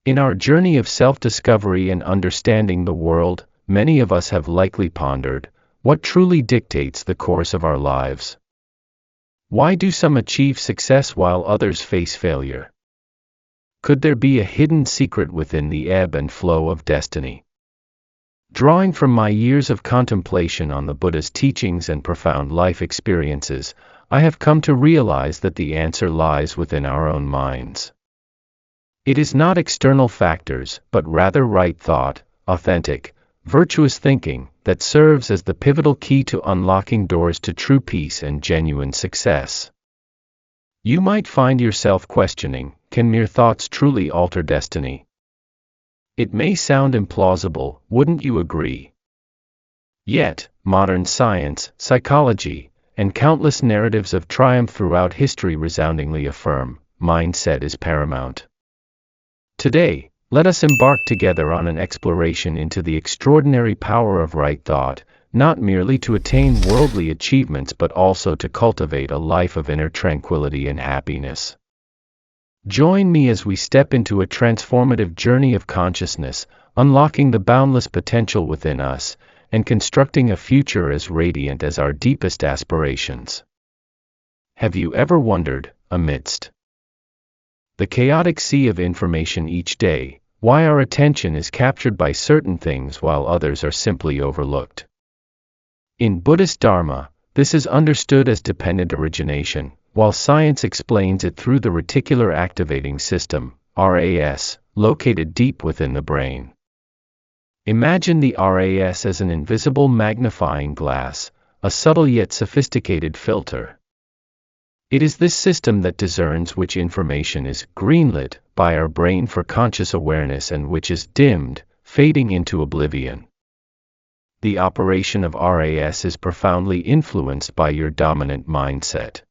In our journey of self-discovery and understanding the world, many of us have likely pondered, what truly dictates the course of our lives? Why do some achieve success while others face failure? Could there be a hidden secret within the ebb and flow of destiny? Drawing from my years of contemplation on the Buddha's teachings and profound life experiences, I have come to realize that the answer lies within our own minds. It is not external factors, but rather right thought, authentic, virtuous thinking, that serves as the pivotal key to unlocking doors to true peace and genuine success. You might find yourself questioning, can mere thoughts truly alter destiny? It may sound implausible, wouldn't you agree? Yet, modern science, psychology, and countless narratives of triumph throughout history resoundingly affirm, mindset is paramount. Today, let us embark together on an exploration into the extraordinary power of right thought, not merely to attain worldly achievements but also to cultivate a life of inner tranquility and happiness. Join me as we step into a transformative journey of consciousness, unlocking the boundless potential within us, and constructing a future as radiant as our deepest aspirations. Have you ever wondered, amidst the chaotic sea of information each day, why our attention is captured by certain things while others are simply overlooked? In Buddhist Dharma, this is understood as dependent origination, while science explains it through the Reticular Activating System, RAS, located deep within the brain. Imagine the RAS as an invisible magnifying glass, a subtle yet sophisticated filter. It is this system that discerns which information is greenlit by our brain for conscious awareness and which is dimmed, fading into oblivion. The operation of RAS is profoundly influenced by your dominant mindset.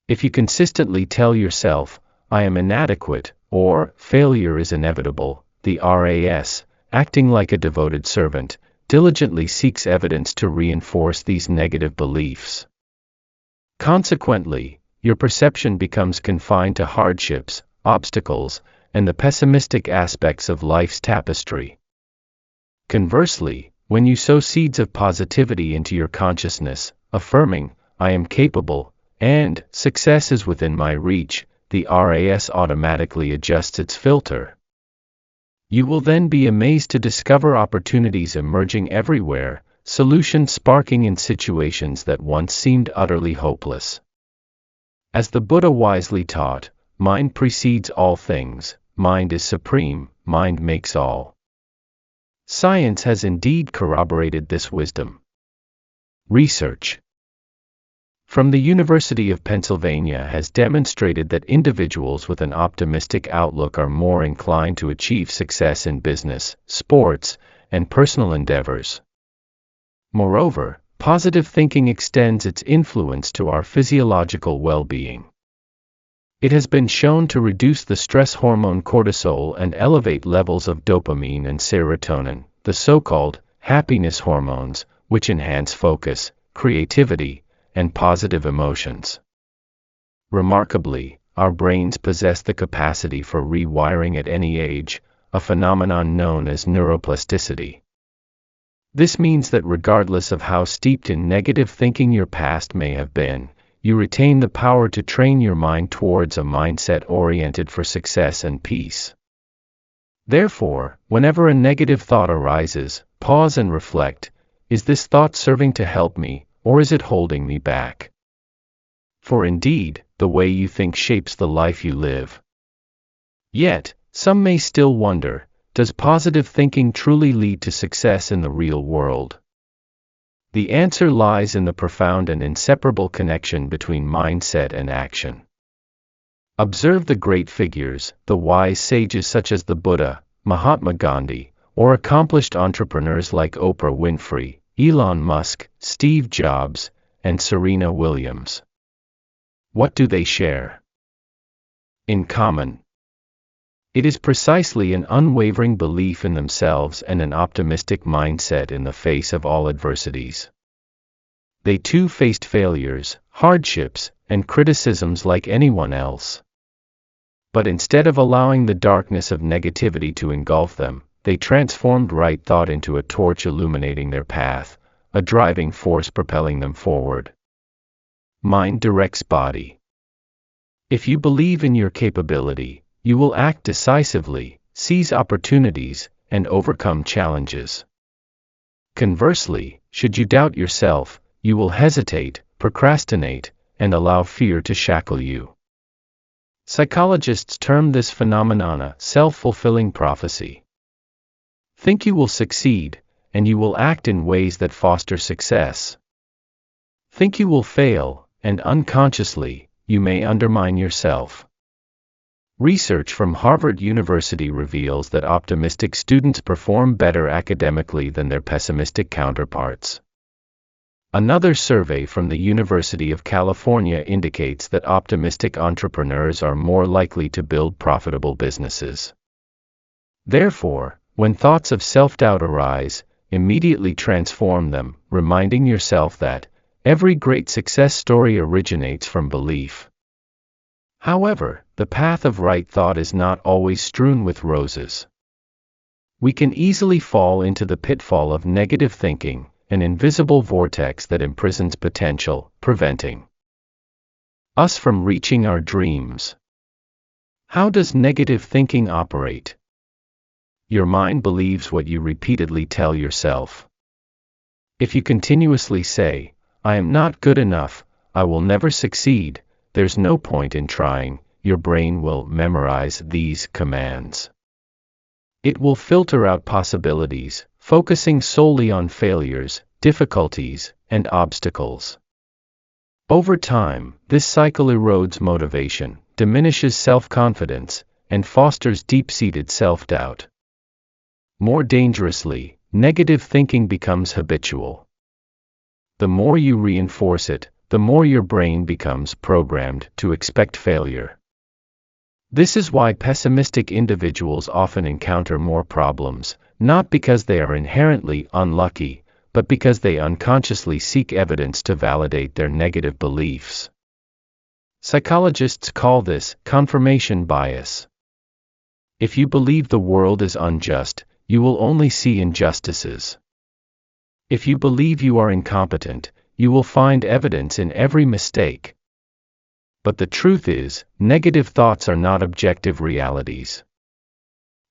If you consistently tell yourself, I am inadequate, or failure is inevitable, the RAS, acting like a devoted servant, diligently seeks evidence to reinforce these negative beliefs. Consequently, your perception becomes confined to hardships, obstacles, and the pessimistic aspects of life's tapestry. Conversely, when you sow seeds of positivity into your consciousness, affirming, I am capable, and success is within my reach, the RAS automatically adjusts its filter. You will then be amazed to discover opportunities emerging everywhere, solutions sparking in situations that once seemed utterly hopeless. As the Buddha wisely taught, mind precedes all things, mind is supreme, mind makes all. Science has indeed corroborated this wisdom. Research from the University of Pennsylvania has demonstrated that individuals with an optimistic outlook are more inclined to achieve success in business, sports, and personal endeavors. Moreover, positive thinking extends its influence to our physiological well-being. It has been shown to reduce the stress hormone cortisol and elevate levels of dopamine and serotonin, the so-called happiness hormones, which enhance focus, creativity, and positive emotions. Remarkably, our brains possess the capacity for rewiring at any age, a phenomenon known as neuroplasticity. This means that regardless of how steeped in negative thinking your past may have been, you retain the power to train your mind towards a mindset oriented for success and peace. Therefore, whenever a negative thought arises, pause and reflect, is this thought serving to help me, or is it holding me back? For indeed, the way you think shapes the life you live. Yet, some may still wonder, does positive thinking truly lead to success in the real world? The answer lies in the profound and inseparable connection between mindset and action. Observe the great figures, the wise sages such as the Buddha, Mahatma Gandhi, or accomplished entrepreneurs like Oprah Winfrey, Elon Musk, Steve Jobs, and Serena Williams. What do they share in common? It is precisely an unwavering belief in themselves and an optimistic mindset in the face of all adversities. They too faced failures, hardships, and criticisms like anyone else. But instead of allowing the darkness of negativity to engulf them, they transformed right thought into a torch illuminating their path, a driving force propelling them forward. Mind directs body. If you believe in your capability, you will act decisively, seize opportunities, and overcome challenges. Conversely, should you doubt yourself, you will hesitate, procrastinate, and allow fear to shackle you. Psychologists term this phenomenon a self-fulfilling prophecy. Think you will succeed, and you will act in ways that foster success. Think you will fail, and unconsciously, you may undermine yourself. Research from Harvard University reveals that optimistic students perform better academically than their pessimistic counterparts. Another survey from the University of California indicates that optimistic entrepreneurs are more likely to build profitable businesses. Therefore, when thoughts of self-doubt arise, immediately transform them, reminding yourself that every great success story originates from belief. However, the path of right thought is not always strewn with roses. We can easily fall into the pitfall of negative thinking, an invisible vortex that imprisons potential, preventing us from reaching our dreams. How does negative thinking operate? Your mind believes what you repeatedly tell yourself. If you continuously say, "I am not good enough, I will never succeed, there's no point in trying," your brain will memorize these commands. It will filter out possibilities, focusing solely on failures, difficulties, and obstacles. Over time, this cycle erodes motivation, diminishes self-confidence, and fosters deep-seated self-doubt. More dangerously, negative thinking becomes habitual. The more you reinforce it, the more your brain becomes programmed to expect failure. This is why pessimistic individuals often encounter more problems, not because they are inherently unlucky, but because they unconsciously seek evidence to validate their negative beliefs. Psychologists call this confirmation bias. If you believe the world is unjust, you will only see injustices. If you believe you are incompetent, you will find evidence in every mistake. But the truth is, negative thoughts are not objective realities.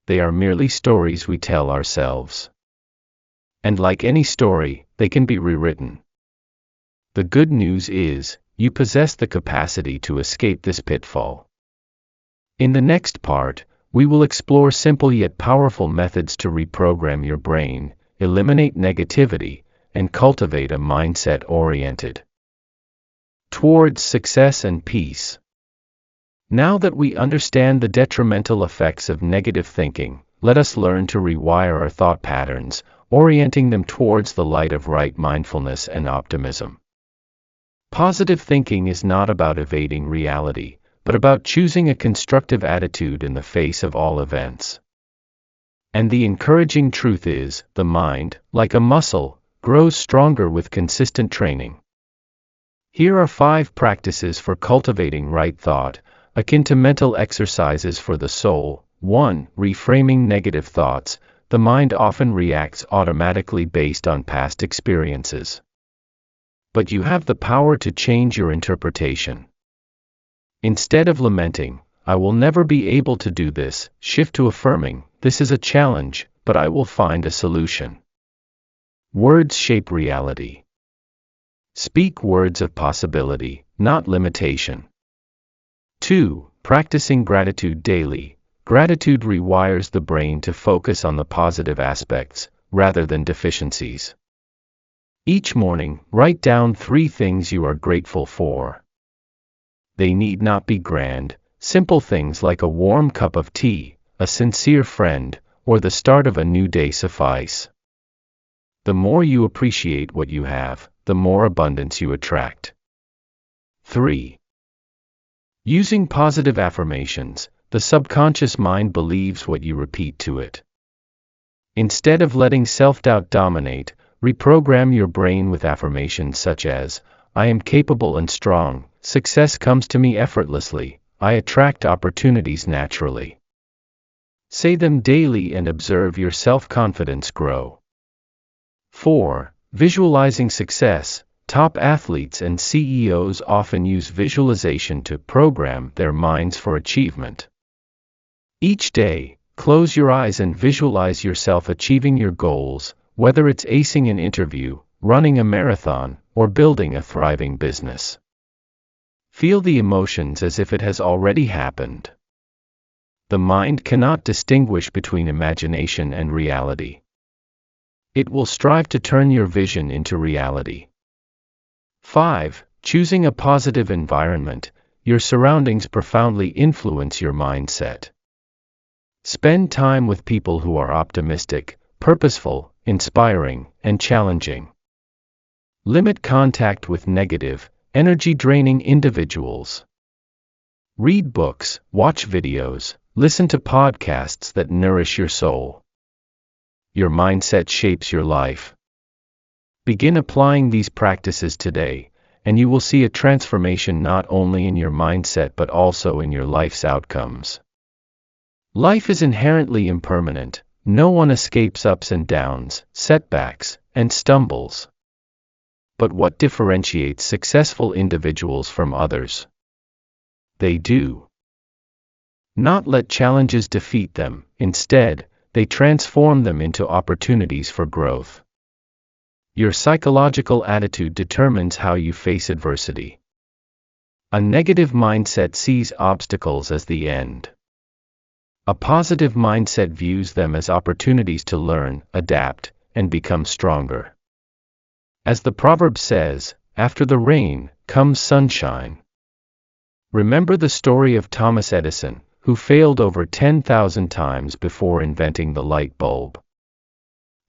They are merely stories we tell ourselves. And like any story, they can be rewritten. The good news is, you possess the capacity to escape this pitfall. In the next part, we will explore simple yet powerful methods to reprogram your brain, eliminate negativity, and cultivate a mindset oriented towards success and peace. Now that we understand the detrimental effects of negative thinking, let us learn to rewire our thought patterns, orienting them towards the light of right mindfulness and optimism. Positive thinking is not about evading reality, but about choosing a constructive attitude in the face of all events. And the encouraging truth is, the mind, like a muscle, grows stronger with consistent training. Here are 5 practices for cultivating right thought, akin to mental exercises for the soul. 1. Reframing negative thoughts. The mind often reacts automatically based on past experiences. But you have the power to change your interpretation. Instead of lamenting, "I will never be able to do this," shift to affirming, "This is a challenge, but I will find a solution." Words shape reality. Speak words of possibility, not limitation. 2. Practicing gratitude daily. Gratitude rewires the brain to focus on the positive aspects, rather than deficiencies. Each morning, write down 3 things you are grateful for. They need not be grand, simple things like a warm cup of tea, a sincere friend, or the start of a new day suffice. The more you appreciate what you have, the more abundance you attract. 3. Using positive affirmations. The subconscious mind believes what you repeat to it. Instead of letting self-doubt dominate, reprogram your brain with affirmations such as, "I am capable and strong, success comes to me effortlessly, I attract opportunities naturally. Say them daily and observe your self-confidence grow. 4. Visualizing success. Top athletes and CEOs often use visualization to program their minds for achievement. Each day, close your eyes and visualize yourself achieving your goals, whether it's acing an interview, running a marathon, or building a thriving business. Feel the emotions as if it has already happened. The mind cannot distinguish between imagination and reality. It will strive to turn your vision into reality. 5. Choosing a positive environment. Your surroundings profoundly influence your mindset. Spend time with people who are optimistic, purposeful, inspiring, and challenging. Limit contact with negative, energy-draining individuals. Read books, watch videos, listen to podcasts that nourish your soul. Your mindset shapes your life. Begin applying these practices today, and you will see a transformation not only in your mindset but also in your life's outcomes. Life is inherently impermanent. No one escapes ups and downs, setbacks, and stumbles. But what differentiates successful individuals from others? They do not let challenges defeat them. Instead, they transform them into opportunities for growth. Your psychological attitude determines how you face adversity. A negative mindset sees obstacles as the end. A positive mindset views them as opportunities to learn, adapt, and become stronger. As the proverb says, after the rain comes sunshine. Remember the story of Thomas Edison, who failed over 10,000 times before inventing the light bulb.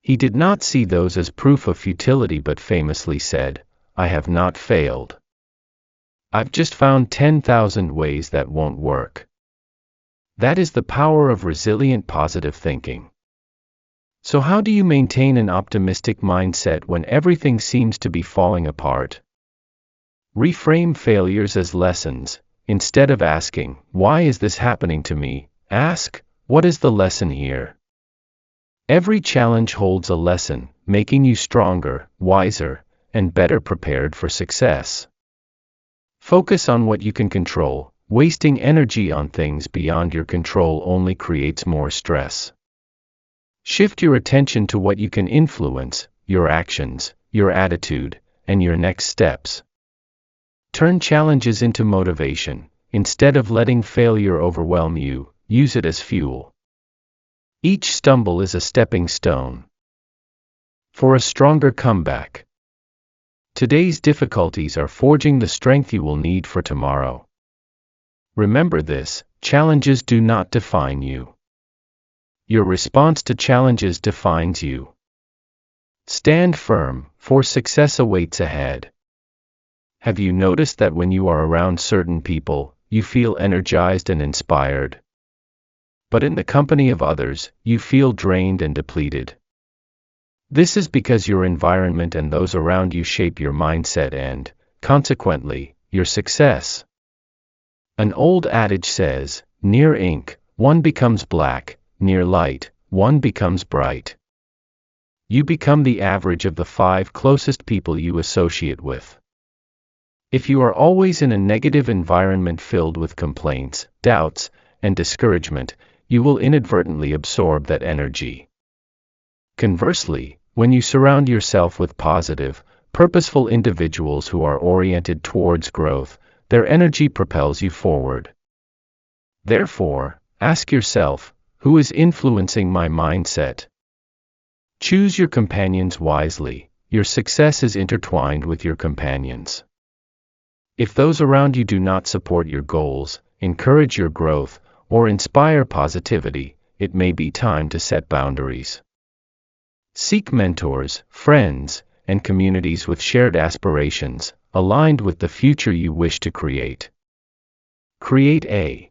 He did not see those as proof of futility but famously said, "I have not failed. I've just found 10,000 ways that won't work." That is the power of resilient positive thinking. So how do you maintain an optimistic mindset when everything seems to be falling apart? Reframe failures as lessons. Instead of asking, "Why is this happening to me?" ask, "What is the lesson here?" Every challenge holds a lesson, making you stronger, wiser, and better prepared for success. Focus on what you can control. Wasting energy on things beyond your control only creates more stress. Shift your attention to what you can influence, your actions, your attitude, and your next steps. Turn challenges into motivation. Instead of letting failure overwhelm you, use it as fuel. Each stumble is a stepping stone for a stronger comeback. Today's difficulties are forging the strength you will need for tomorrow. Remember this: challenges do not define you. Your response to challenges defines you. Stand firm, for success awaits ahead. Have you noticed that when you are around certain people, you feel energized and inspired? But in the company of others, you feel drained and depleted. This is because your environment and those around you shape your mindset and, consequently, your success. An old adage says, "Near ink, one becomes black, near light, one becomes bright." You become the average of the 5 closest people you associate with. If you are always in a negative environment filled with complaints, doubts, and discouragement, you will inadvertently absorb that energy. Conversely, when you surround yourself with positive, purposeful individuals who are oriented towards growth, their energy propels you forward. Therefore, ask yourself, who is influencing my mindset? Choose your companions wisely. Your success is intertwined with your companions. If those around you do not support your goals, encourage your growth, or inspire positivity, it may be time to set boundaries. Seek mentors, friends, and communities with shared aspirations, aligned with the future you wish to create. Create a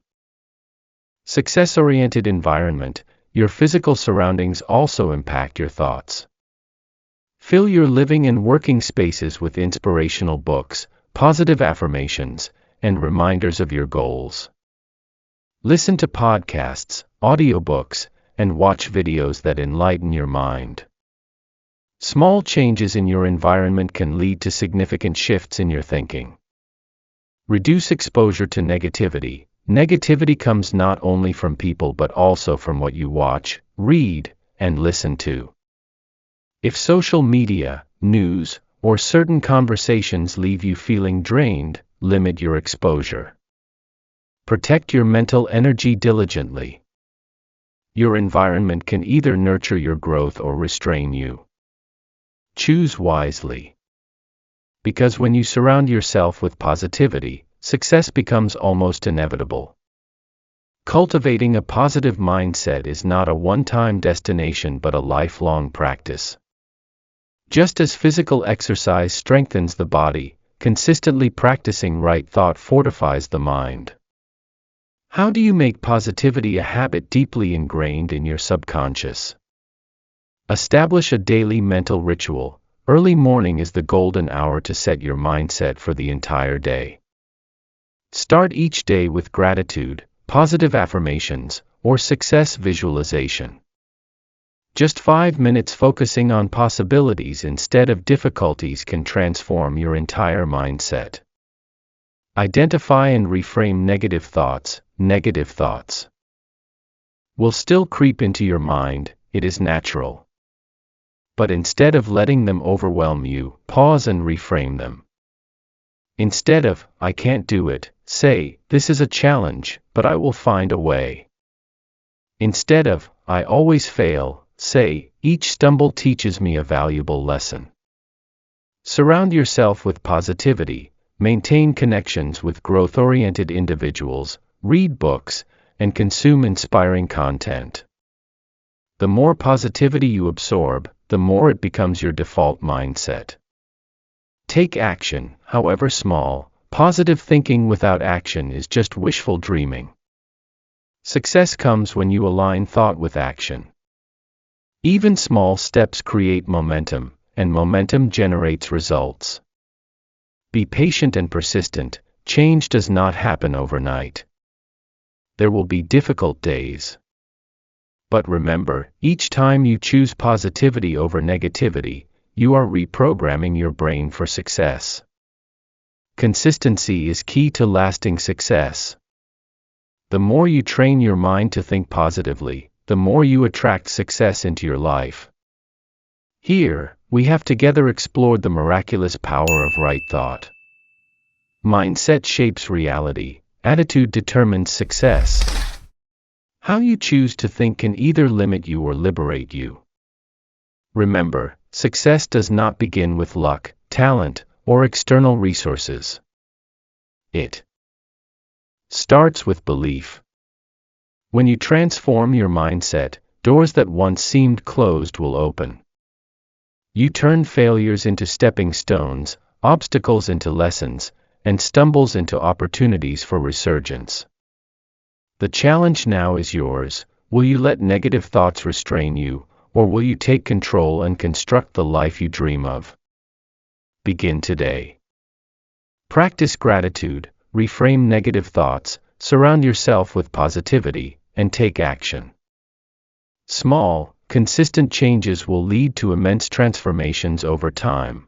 success-oriented environment. Your physical surroundings also impact your thoughts. Fill your living and working spaces with inspirational books, positive affirmations, and reminders of your goals. Listen to podcasts, audiobooks, and watch videos that enlighten your mind. Small changes in your environment can lead to significant shifts in your thinking. Reduce exposure to negativity. Negativity comes not only from people but also from what you watch, read, and listen to. If social media, news, or certain conversations leave you feeling drained, limit your exposure. Protect your mental energy diligently. Your environment can either nurture your growth or restrain you. Choose wisely. Because when you surround yourself with positivity, success becomes almost inevitable. Cultivating a positive mindset is not a one-time destination but a lifelong practice. Just as physical exercise strengthens the body, consistently practicing right thought fortifies the mind. How do you make positivity a habit deeply ingrained in your subconscious? Establish a daily mental ritual. Early morning is the golden hour to set your mindset for the entire day. Start each day with gratitude, positive affirmations, or success visualization. Just 5 minutes focusing on possibilities instead of difficulties can transform your entire mindset. Identify and reframe negative thoughts. Negative thoughts will still creep into your mind, it is natural. But instead of letting them overwhelm you, pause and reframe them. Instead of, I can't do it, say, this is a challenge, but I will find a way. Instead of, I always fail, say, each stumble teaches me a valuable lesson. Surround yourself with positivity, maintain connections with growth-oriented individuals, read books, and consume inspiring content. The more positivity you absorb, the more it becomes your default mindset. Take action, however small. Positive thinking without action is just wishful dreaming. Success comes when you align thought with action. Even small steps create momentum, and momentum generates results. Be patient and persistent. Change does not happen overnight. There will be difficult days. But remember, each time you choose positivity over negativity, you are reprogramming your brain for success. Consistency is key to lasting success. The more you train your mind to think positively, the more you attract success into your life. Here, we have together explored the miraculous power of right thought. Mindset shapes reality, attitude determines success. How you choose to think can either limit you or liberate you. Remember, success does not begin with luck, talent, or external resources. It starts with belief. When you transform your mindset, doors that once seemed closed will open. You turn failures into stepping stones, obstacles into lessons, and stumbles into opportunities for resurgence. The challenge now is yours. Will you let negative thoughts restrain you, or will you take control and construct the life you dream of? Begin today. Practice gratitude, reframe negative thoughts, surround yourself with positivity, and take action. Small, consistent changes will lead to immense transformations over time.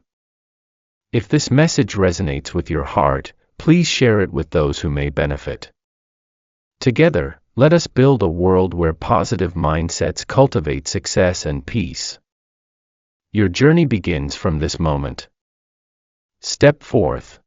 If this message resonates with your heart, please share it with those who may benefit. Together, let us build a world where positive mindsets cultivate success and peace. Your journey begins from this moment. Step forth.